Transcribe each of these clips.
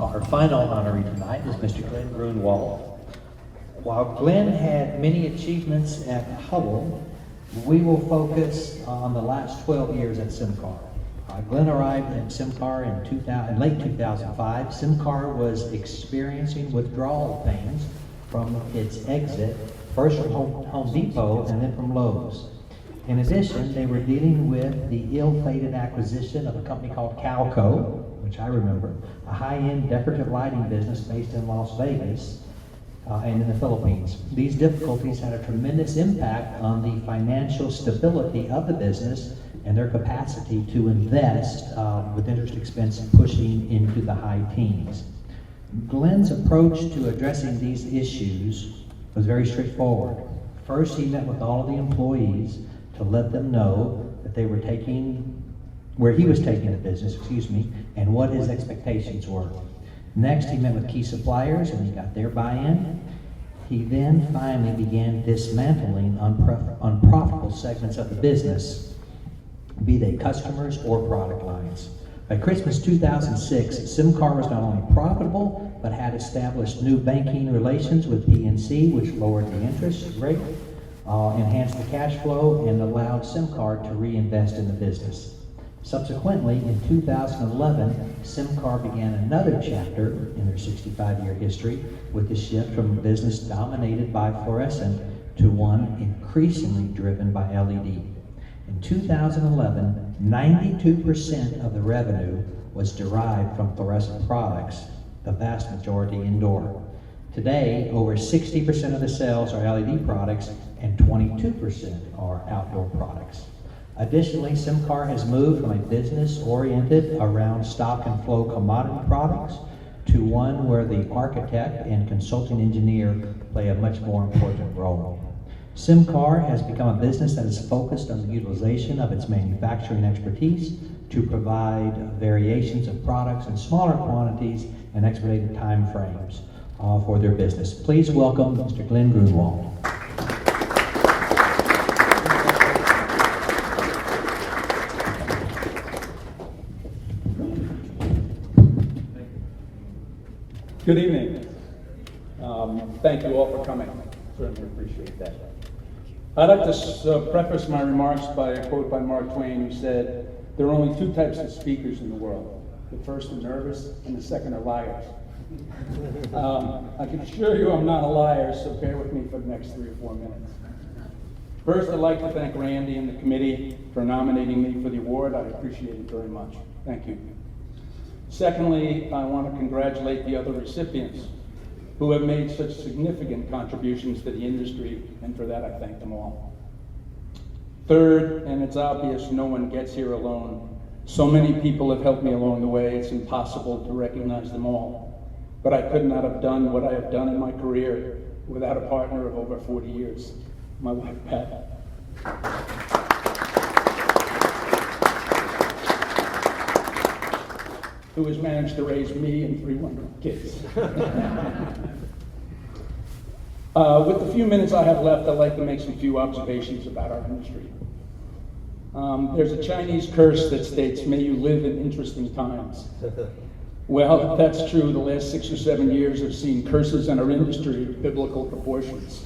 Our final honoree tonight is Mr. Glenn Grunewald. While Glenn had many achievements at Hubble, we will focus on the last 12 years at SimCar. Glenn arrived at SimCar in late 2005. SimCar was experiencing withdrawal pains from its exit, first from Home Depot and then from Lowe's. In addition, they were dealing with the ill-fated acquisition of a company called Calco, which I remember, a high-end decorative lighting business based in Las Vegas and in the Philippines. These difficulties had a tremendous impact on the financial stability of the business and their capacity to invest with interest expense pushing into the high teens. Glenn's approach to addressing these issues was very straightforward. First, he met with all of the employees to let them know that they were where he was taking the business, and what his expectations were. Next, he met with key suppliers and he got their buy-in. He then finally began dismantling unprofitable segments of the business, be they customers or product lines. By Christmas 2006, SimCar was not only profitable, but had established new banking relations with PNC, which lowered the interest rate, enhanced the cash flow, and allowed SimCar to reinvest in the business. Subsequently, in 2011, SimCar began another chapter in their 65-year history with the shift from a business dominated by fluorescent to one increasingly driven by LED. In 2011, 92% of the revenue was derived from fluorescent products, the vast majority indoor. Today, over 60% of the sales are LED products and 22% are outdoor products. Additionally, SimCar has moved from a business oriented around stock and flow commodity products to one where the architect and consulting engineer play a much more important role. SimCar has become a business that is focused on the utilization of its manufacturing expertise to provide variations of products in smaller quantities and expedited time frames for their business. Please welcome Mr. Glenn Grunewald. Good evening. Thank you all for coming. Certainly appreciate that. I'd like to preface my remarks by a quote by Mark Twain, who said, "There are only two types of speakers in the world. The first are nervous, and the second are liars." I can assure you I'm not a liar, so bear with me for the next 3 or 4 minutes. First, I'd like to thank Randy and the committee for nominating me for the award. I appreciate it very much. Thank you. Secondly, I want to congratulate the other recipients who have made such significant contributions to the industry, and for that I thank them all. Third, and it's obvious no one gets here alone, so many people have helped me along the way, it's impossible to recognize them all. But I could not have done what I have done in my career without a partner of over 40 years, my wife, Pat. Who has managed to raise me and 3 wonderful kids. With the few minutes I have left, I'd like to make some few observations about our industry. There's a Chinese curse that states, "May you live in interesting times." Well, if that's true, the last 6 or 7 years have seen curses in our industry of biblical proportions.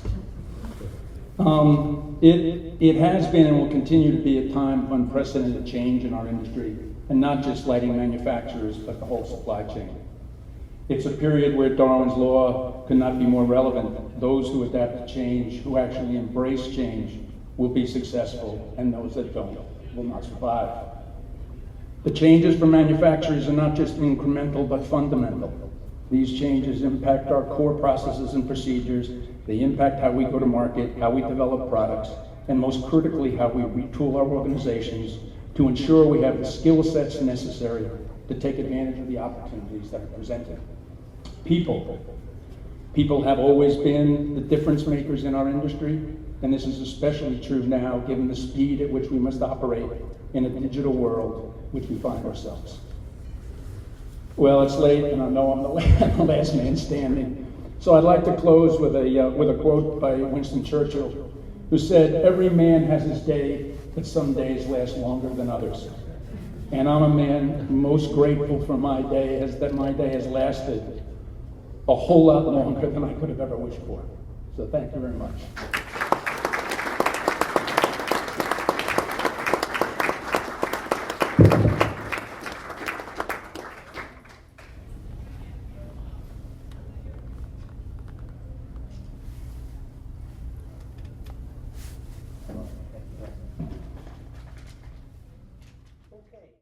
It has been and will continue to be a time of unprecedented change in our industry, and not just lighting manufacturers, but the whole supply chain. It's a period where Darwin's law could not be more relevant. Those who adapt to change, who actually embrace change, will be successful, and those that don't will not survive. The changes for manufacturers are not just incremental, but fundamental. These changes impact our core processes and procedures. They impact how we go to market, how we develop products, and most critically, how we retool our organizations to ensure we have the skill sets necessary to take advantage of the opportunities that are presented. People have always been the difference makers in our industry, and this is especially true now given the speed at which we must operate in a digital world which we find ourselves. Well, it's late, and I know I'm the last man standing, so I'd like to close with a quote by Winston Churchill, who said, "Every man has his day, but some days last longer than others." And I'm a man most grateful for my day, that my day has lasted a whole lot longer than I could have ever wished for. So thank you very much.